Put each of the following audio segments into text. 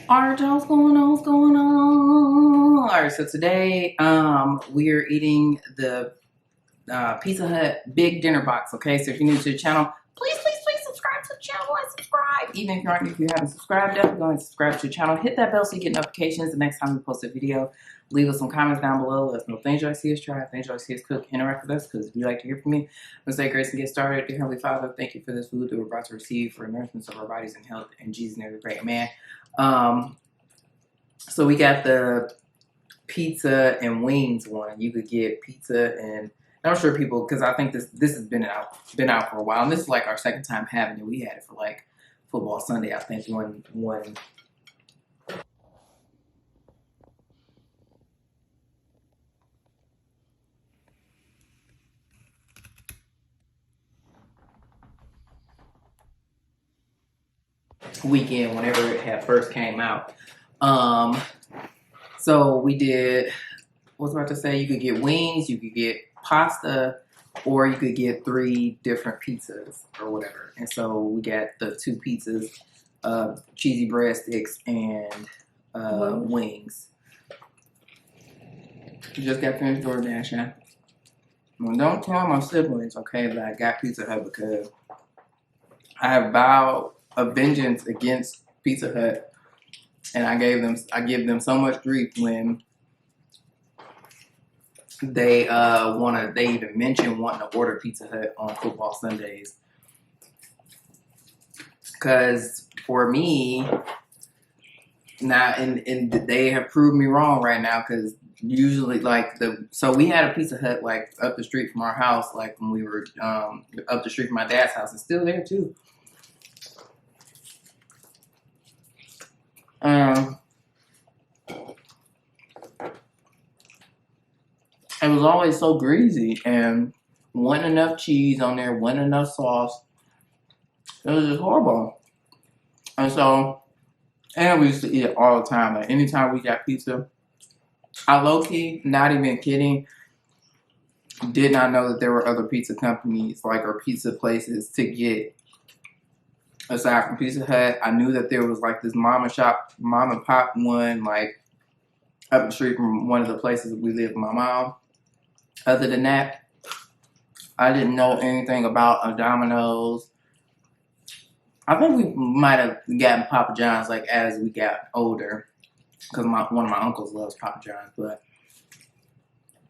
Alright, y'all, what's going on? What's going on? Alright, so today we're eating the Pizza Hut big dinner box. Okay, so if you're new to the channel, please subscribe to the channel and subscribe. Even if you haven't subscribed, definitely go and subscribe to the channel. Hit that bell so you get notifications the next time we post a video. Leave us some comments down below. Let us know things you like to see us try, things you like to see us cook, interact with us, because if you like to hear from me, let's say grace and get started. Dear Heavenly Father, thank you for this food that we're about to receive for the nourishment of our bodies and health. In Jesus' name we pray, amen. So we got the pizza and wings one. You could get pizza and I'm sure people, because I think this has been out for a while, and this is like our second time having it. We had it for like football Sunday, I think, one weekend whenever it had first came out. So we did. What was I about to say? You could get wings, you could get pasta, or you could get 3 different pizzas or whatever. And so we got the 2 pizzas, cheesy breadsticks and wings. Just got finished DoorDashing. Well, don't tell my siblings, okay, that I got Pizza Hut, because I have vowed a vengeance against Pizza Hut, and I give them so much grief when they even mention wanting to order Pizza Hut on football Sundays. Because for me, now and they have proved me wrong right now, because usually so we had a Pizza Hut like up the street from our house, like when we were up the street from my dad's house. It's still there too. It was always so greasy and wasn't enough cheese on there, wasn't enough sauce. It was just horrible. And so, and we used to eat it all the time. Like anytime we got pizza, I low-key, not even kidding, did not know that there were other pizza companies or pizza places to get aside from Pizza Hut. I knew that there was like this mom and pop one like up the street from one of the places we lived with my mom. Other than that, I didn't know anything about a Domino's. I think we might have gotten Papa John's like as we got older, because one of my uncles loves Papa John's, but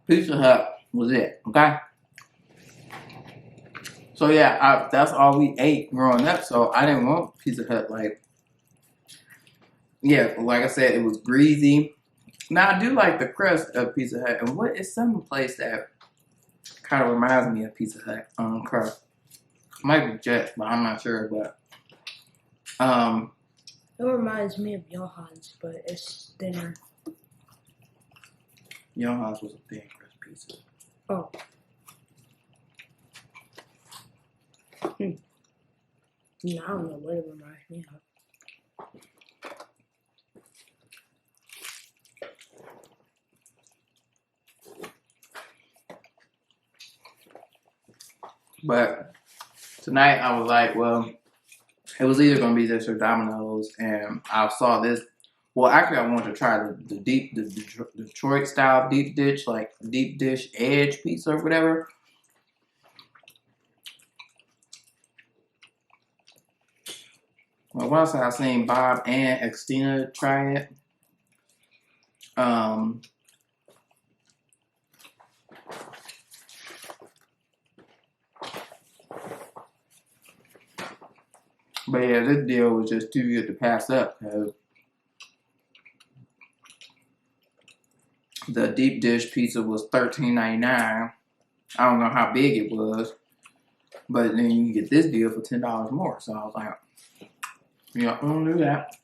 Pizza Hut was it, okay? So yeah, that's all we ate growing up, so I didn't want Pizza Hut. Like I said, it was greasy. Now I do like the crust of Pizza Hut, and what is some place that kind of reminds me of Pizza Hut crust? Might be Jets, but I'm not sure. But it reminds me of Johan's, but it's thinner. Johan's was a thin crust pizza. Oh. No, I don't know what it reminds me of. But tonight I was like, well, it was either gonna be this or Domino's, and I saw this. Well, actually, I wanted to try the Detroit style deep dish edge pizza or whatever. Well, once I seen Bob and Xtina try it, but yeah, this deal was just too good to pass up, because the deep dish pizza was $13.99. I don't know how big it was, but then you can get this deal for $10 more. So I was like, yeah, I'm gonna do that.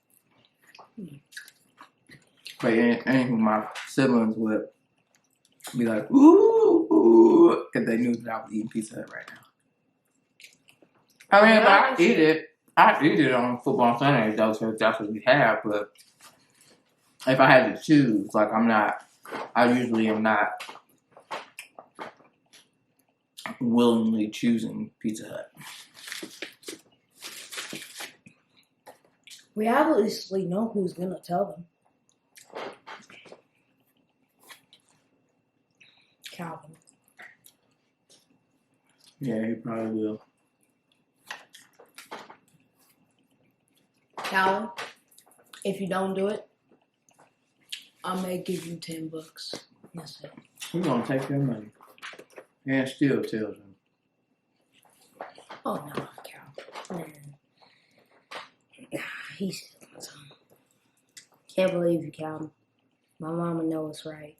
But anywho, my siblings would be like, ooh, if they knew that I was eating Pizza Hut right now. I mean, if I eat it on football Sundays, though, so that's what we have. But if I had to choose, I usually am not willingly choosing Pizza Hut. We obviously know who's gonna tell them. Calvin. Yeah, he probably will. Calvin, if you don't do it, I may give you $10. That's it. We're gonna take their money and still tell them. Oh no, Calvin. He's can't believe you, Calvin. My mama knows it's right.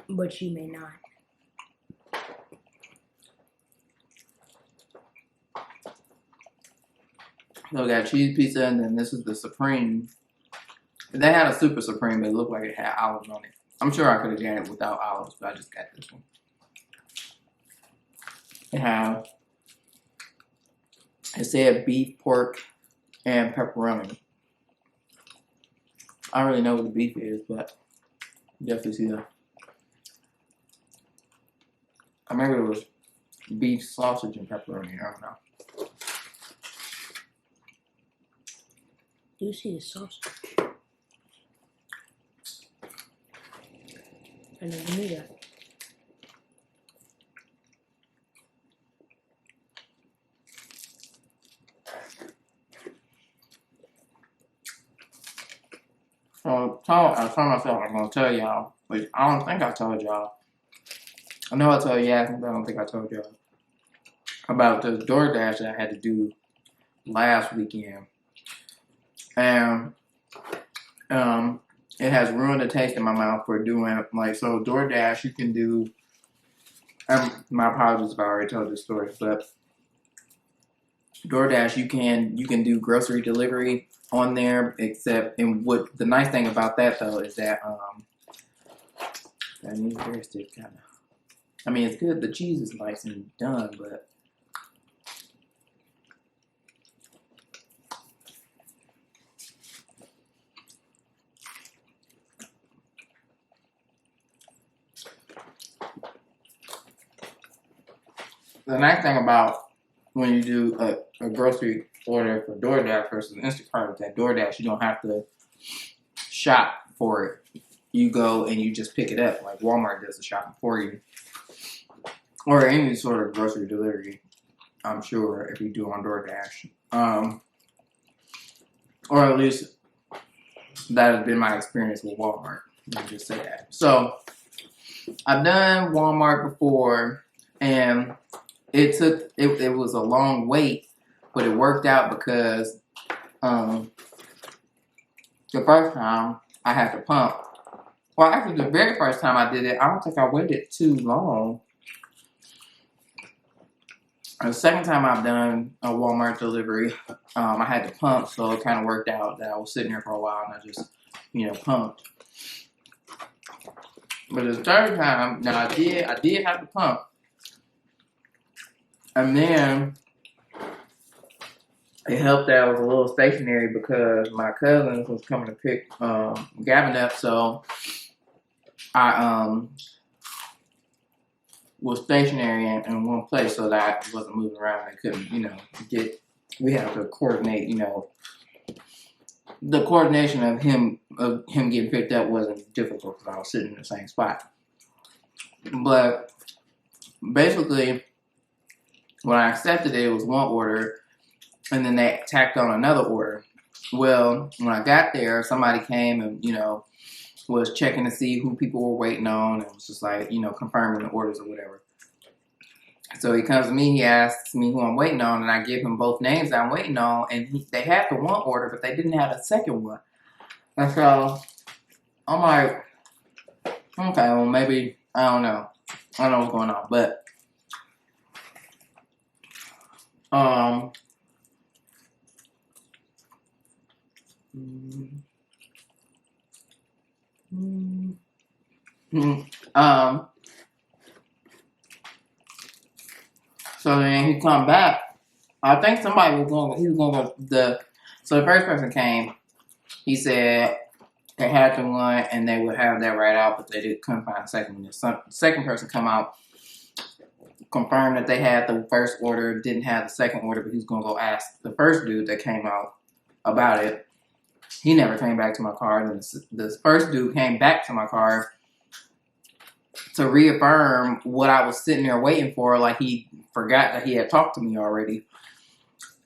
But you may not. So we got cheese pizza, and then this is the Supreme. They had a Super Supreme, but it looked like it had olives on it. I'm sure I could have gotten it without olives, but I just got this one. It said beef, pork, and pepperoni. I don't really know what the beef is, but definitely see that. I remember it was beef, sausage, and pepperoni. I don't know. Do you see the sausage? I never knew that. So I told myself I'm gonna tell y'all, which I don't think I told y'all. I know I told Yasmin, but I don't think I told y'all about the DoorDash that I had to do last weekend. And it has ruined the taste in my mouth for doing so DoorDash you can do. My apologies if I already told this story, but DoorDash you can do grocery delivery on there. Except, and what the nice thing about that though is that that needs very stiff kind of. I mean, it's good. The cheese is nice and done, but the nice thing about when you do a grocery order for DoorDash versus Instacart is that DoorDash you don't have to shop for it. You go and you just pick it up. Like Walmart does the shopping for you. Or any sort of grocery delivery, I'm sure, if you do on DoorDash. Or at least that has been my experience with Walmart. Let me just say that. So, I've done Walmart before, and it was a long wait, but it worked out because the first time I had to pump. Well, actually, the very first time I did it, I don't think I waited too long. The second time I've done a Walmart delivery, I had to pump, so it kind of worked out that I was sitting there for a while and I just, pumped. But the third time, now I did have to pump, and then it helped that I was a little stationary because my cousins was coming to pick Gavin up, so I was stationary in one place so that I wasn't moving around and couldn't, we had to coordinate, the coordination of him getting picked up wasn't difficult because I was sitting in the same spot. But basically, when I accepted it, it was one order, and then they tacked on another order. Well, when I got there, somebody came and, was checking to see who people were waiting on, and it was just like, confirming the orders or whatever. So he comes to me, he asks me who I'm waiting on, and I give him both names I'm waiting on, and they had the one order, but they didn't have a second one. And so I'm like, okay, well maybe, I don't know what's going on, but so then he come back. I think somebody was going. He was going to So the first person came. He said they had the one and they would have that right out, but they couldn't find the second one. The second person come out, confirmed that they had the first order, didn't have the second order, but he was gonna go ask the first dude that came out about it. He never came back to my car. And this first dude came back to my car to reaffirm what I was sitting there waiting for, like he forgot that he had talked to me already.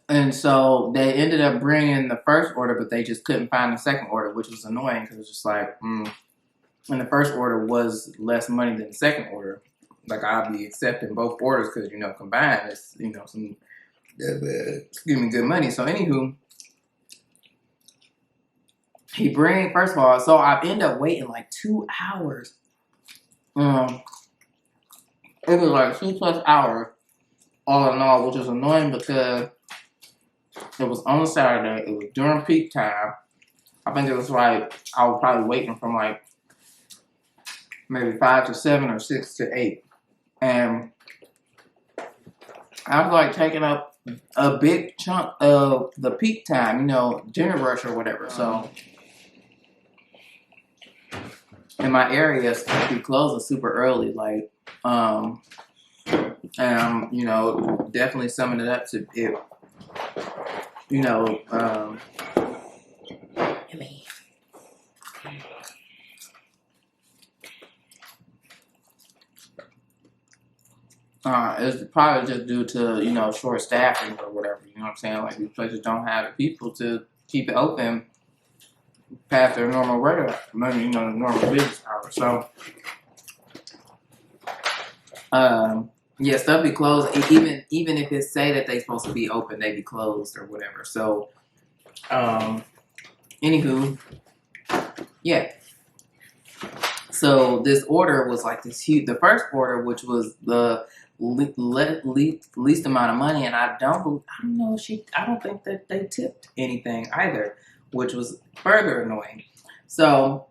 And so they ended up bringing the first order, but they just couldn't find the second order, which was annoying because it was just like, and the first order was less money than the second order. Like, I'll be accepting both orders because, you know, combined, it's, you know, some, excuse me, good money. So, anywho, he bring, first of all, so I end up waiting like 2 hours. It was like 2+ hours all in all, which was annoying because it was on a Saturday. It was during peak time. I think it was like, I was probably waiting from like maybe 5 to 7 or 6 to 8. And I was like taking up a big chunk of the peak time, you know, dinner rush or whatever. So, in my area, we close super early, like, and I'm, you know, definitely summing it up to it, you know, it's probably just due to, you know, short staffing or whatever, you know what I'm saying? Like, these places don't have the people to keep it open past their normal regular, you know, normal business hours. So, yeah, stuff be closed. Even if it say that they supposed to be open, they be closed or whatever. So, anywho, yeah. So this order was like this huge. The first order, which was the least amount of money, and I don't think that they tipped anything either, which was further annoying. So,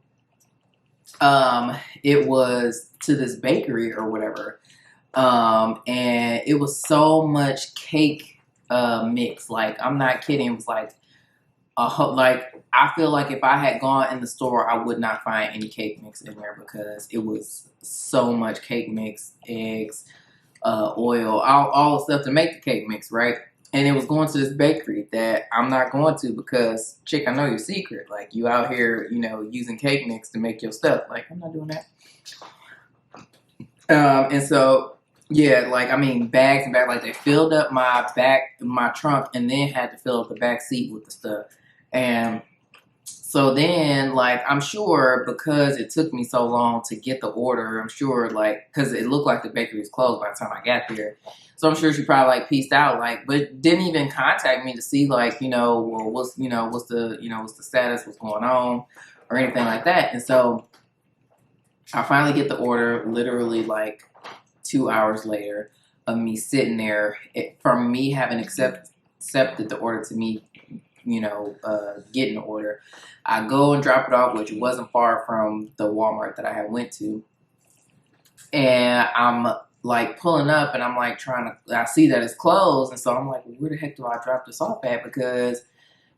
it was to this bakery or whatever, and it was so much cake mix. Like, I'm not kidding. It was like I feel like if I had gone in the store, I would not find any cake mix in there because it was so much cake mix, eggs, oil, all the stuff to make the cake mix, right? And it was going to this bakery that I'm not going to because, chick, I know your secret. Like, you out here, you know, using cake mix to make your stuff. Like, I'm not doing that. And so, yeah, like, I mean, bags and bags. Like, they filled up my trunk, and then had to fill up the back seat with the stuff. And so then, like, I'm sure because it took me so long to get the order, I'm sure, like, because it looked like the bakery was closed by the time I got there. So I'm sure she probably, like, pieced out, like, but didn't even contact me to see, like, you know, well, what's the status, what's going on, or anything like that. And so I finally get the order, literally, like, 2 hours later of me sitting there, from me having accepted the order to me, you know, getting the order. I go and drop it off, which wasn't far from the Walmart that I had went to. And I'm like pulling up, and I'm like I see that it's closed. And so I'm like, where the heck do I drop this off at? Because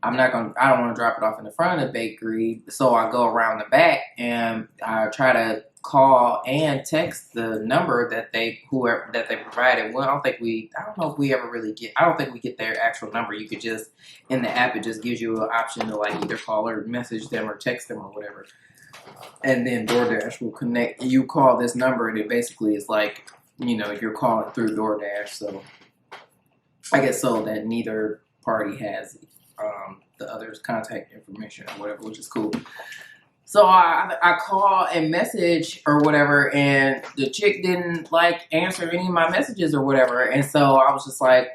I don't want to drop it off in the front of the bakery. So I go around the back, and I try to call and text the number that they provided. Well, I don't know if we ever really I don't think we get their actual number. You could just, in the app, it just gives you an option to, like, either call or message them or text them or whatever. And then DoorDash will connect. You call this number, and it basically is like, you know, you're calling through DoorDash. So I guess so that neither party has the other's contact information or whatever, which is cool. So I call and message or whatever, and the chick didn't, like, answer any of my messages or whatever. And so I was just like,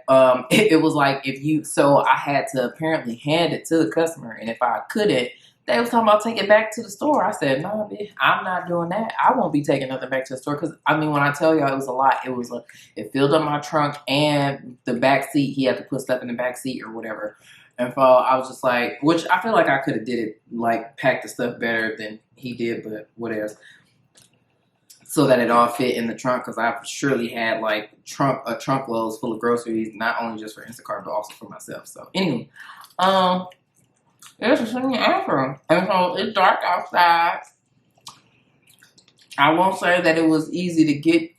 it was like, so I had to apparently hand it to the customer. And if I couldn't, they was talking about taking it back to the store. I said, no, bitch, I'm not doing that. I won't be taking nothing back to the store. Because, I mean, when I tell y'all, it was a lot. It filled up my trunk and the back seat. He had to put stuff in the back seat or whatever. And so I was just like, which I feel like I could have did it, like, pack the stuff better than he did, but whatever. So that it all fit in the trunk, because I surely had, like, a trunk loads full of groceries, not only just for Instacart, but also for myself. So, anyway, it's a sunny afternoon. And so it's dark outside. I won't say that it was easy to get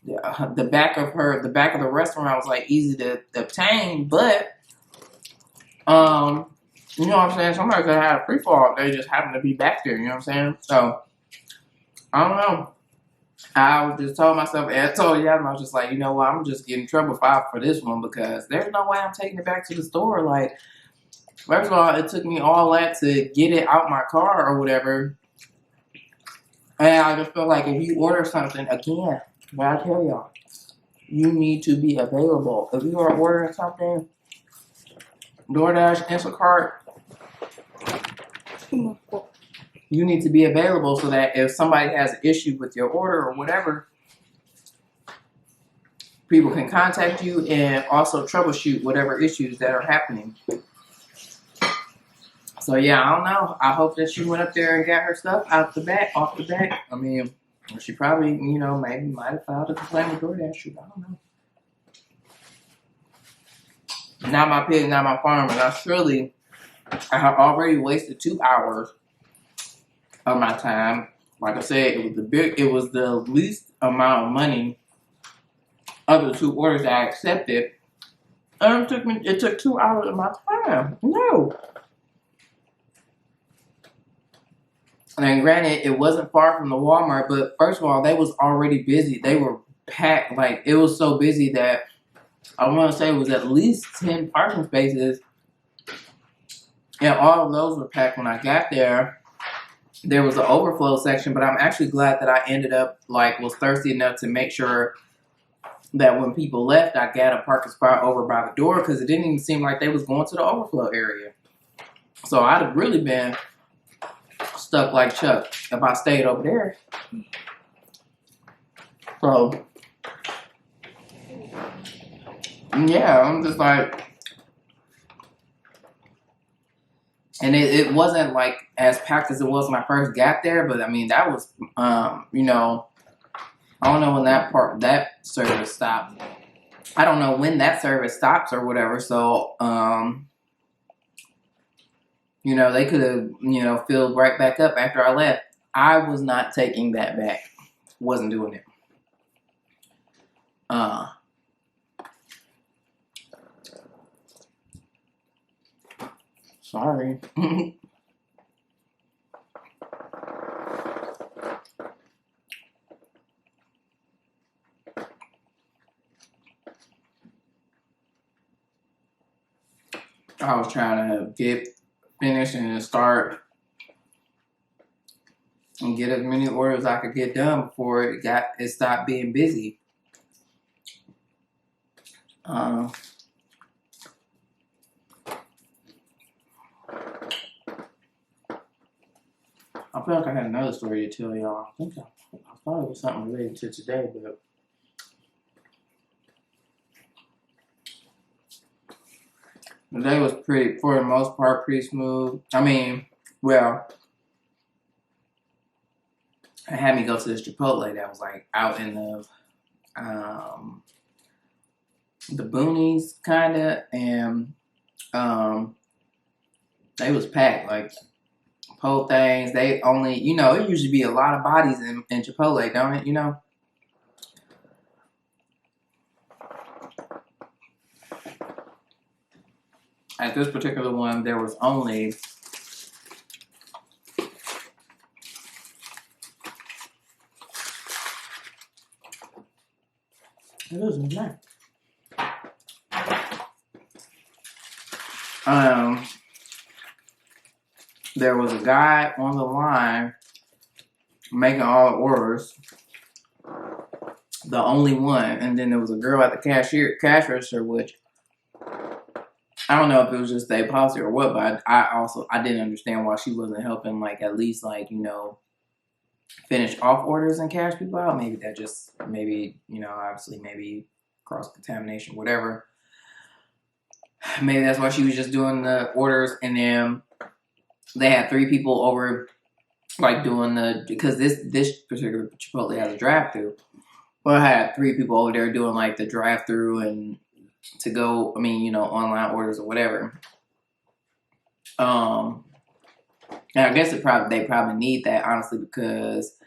the back of the restaurant was like easy to obtain, but you know what I'm saying? Somebody could have had a free fall. They just happened to be back there. You know what I'm saying? So I don't know. I just told myself, and I told Yasmin, I was just like, you know what? I'm just getting in trouble for this one because there's no way I'm taking it back to the store. Like, first of all, it took me all that to get it out my car or whatever. And I just feel like if you order something, again, what I tell y'all, you need to be available. If you are ordering something, DoorDash, Instacart, you need to be available so that if somebody has an issue with your order or whatever, people can contact you and also troubleshoot whatever issues that are happening. So yeah, I don't know. I hope that she went up there and got her stuff off the back. I mean, she probably, you know, maybe might have filed a complaint with DoorDash. I don't know. Not my pig, not my farm, and I have already wasted 2 hours of my time. Like I said, it was the least amount of money of the 2 orders I accepted. And it took 2 hours of my time. No. And granted, it wasn't far from the Walmart, but first of all, they was already busy. They were packed. Like, it was so busy that I want to say it was at least 10 parking spaces. And all of those were packed when I got there. There was an overflow section, but I'm actually glad that I ended up, was thirsty enough to make sure that when people left, I got a parking spot over by the door because it didn't even seem like they was going to the overflow area. So I'd have really been stuck like Chuck if I stayed over there. So, yeah, I'm just like, and it wasn't like as packed as it was when I first got there, but I mean, that was, you know, I don't know when that service stopped. I don't know when that service stops or whatever. So, you know, they could have, you know, filled right back up after I left. I was not taking that back. Wasn't doing it. Sorry. I was trying to get finished and start and get as many orders I could get done before it stopped being busy. I feel like I had another story to tell y'all. I thought it was something related to today, but the day was for the most part, pretty smooth. I mean, well, it had me go to this Chipotle that was like out in the boonies, kinda, and they was packed, like pole things. They only, you know, it usually be a lot of bodies in Chipotle, don't it? You know. At this particular one, there was only there was a guy on the line making all the orders, the only one, and then there was a girl at the cash register, which I don't know if it was just their policy or what, but I didn't understand why she wasn't helping, like, at least, like, you know, finish off orders and cash people out. Maybe, you know, obviously maybe cross-contamination, whatever. Maybe that's why she was just doing the orders, and then they had 3 people over, like, doing because this particular Chipotle has a drive-through. Well, I had 3 people over there doing, like, the drive-through and to go, I mean, you know, online orders or whatever. And I guess they probably need that, honestly, because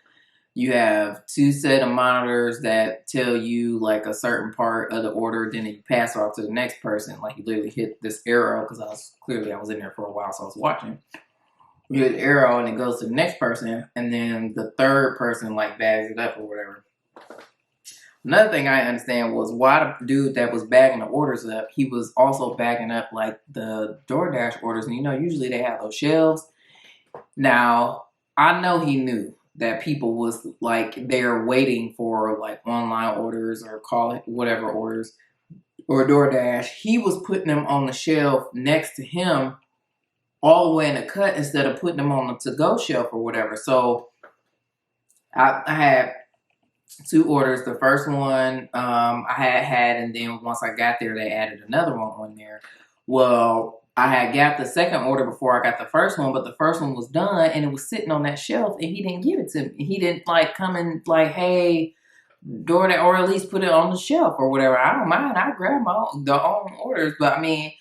You have 2 set of monitors that tell you like a certain part of the order, then you pass off to the next person. Like you literally hit this arrow because I was in there for a while, so I was watching. You hit the arrow and it goes to the next person, and then the third person like bags it up or whatever. Another thing I understand was why the dude that was bagging the orders up, he was also bagging up like the DoorDash orders, and usually they have those shelves. Now I know he knew that people was like they're waiting for like online orders or call it whatever orders or DoorDash. He was putting them on the shelf next to him all the way in the cut instead of putting them on the to-go shelf or whatever. So I had 2 orders. The first one I had, and then once I got there, they added another one on there. Well, I had got the second order before I got the first one, but the first one was done and it was sitting on that shelf and he didn't give it to me. He didn't like come and like, hey, DoorDash, or at least put it on the shelf or whatever. I don't mind. I grab the own orders, but I mean,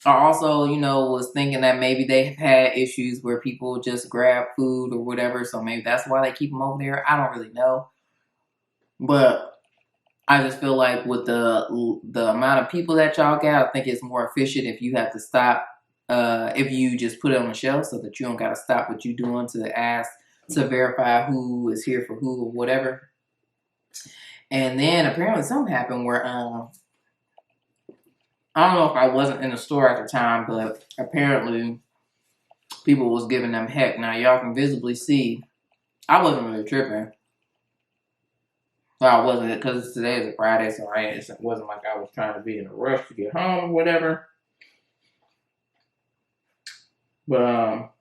I also, was thinking that maybe they had issues where people just grab food or whatever, so maybe that's why they keep them over there. I don't really know, but I just feel like with the amount of people that y'all got, I think it's more efficient if you have to stop, if you just put it on the shelf so that you don't got to stop what you're doing to ask to verify who is here for who or whatever. And then apparently something happened where, I don't know if I wasn't in the store at the time, but apparently people was giving them heck. Now y'all can visibly see I wasn't really tripping. Well, I wasn't, because today is a Friday, so it wasn't like I was trying to be in a rush to get home or whatever. But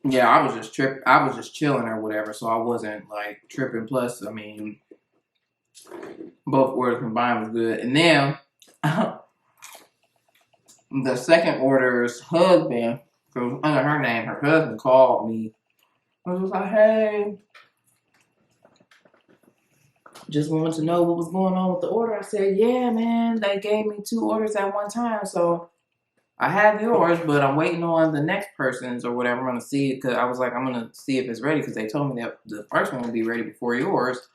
yeah, I was just chilling or whatever, so I wasn't like tripping. Plus, I mean, both orders combined was good. And then the second order's husband, because under her name, her husband called me. I was like, hey, just wanted to know what was going on with the order. I said, yeah, man, they gave me 2 orders at one time, so I have yours, but I'm waiting on the next person's or whatever. I'm going to see it, because I was like, I'm going to see if it's ready, because they told me that the first one would be ready before yours.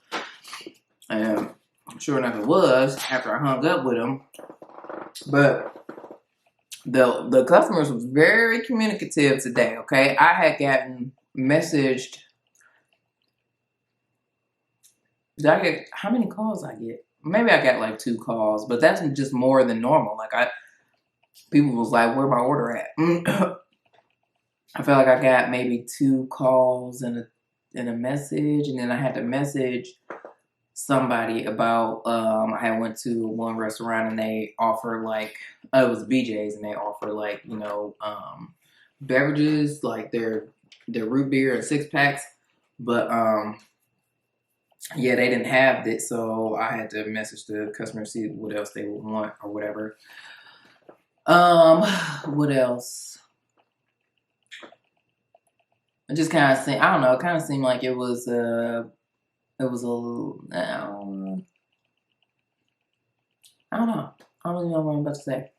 And sure enough, it was after I hung up with them. But the customers was very communicative today, okay? I had gotten messaged. Did I get, how many calls I get? Maybe I got like 2 calls, but that's just more than normal. Like people was like, where my order at? I feel like I got maybe 2 calls and a message, and then I had to message somebody about, I had went to one restaurant and they offer like, it was BJ's, and they offer like, beverages, like their root beer and 6-packs, but yeah, they didn't have it, so I had to message the customer to see what else they would want or whatever. What else? It just kind of seemed, I don't know, it kind of seemed like it was a little, I don't know. I don't even know what I'm about to say.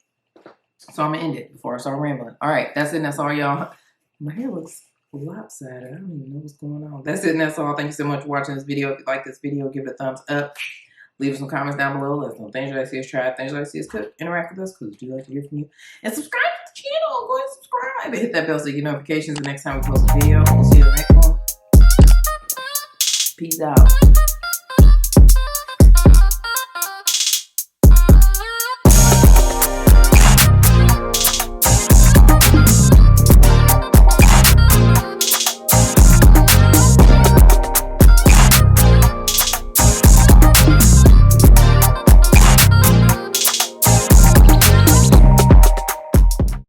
So I'm gonna end it before I start rambling. All right, that's it. And that's all, y'all. My hair looks lopsided. I don't even know what's going on. That's it. And that's all. Thank you so much for watching this video. If you like this video, give it a thumbs up. Leave some comments down below. Let us know things you'd like to see us try, things you'd like to see us cook. Interact with us, because we do like to hear from you. And subscribe to the channel. Go ahead and subscribe. And hit that bell so you get notifications the next time we post a video. We'll see you in the next one. Peace out.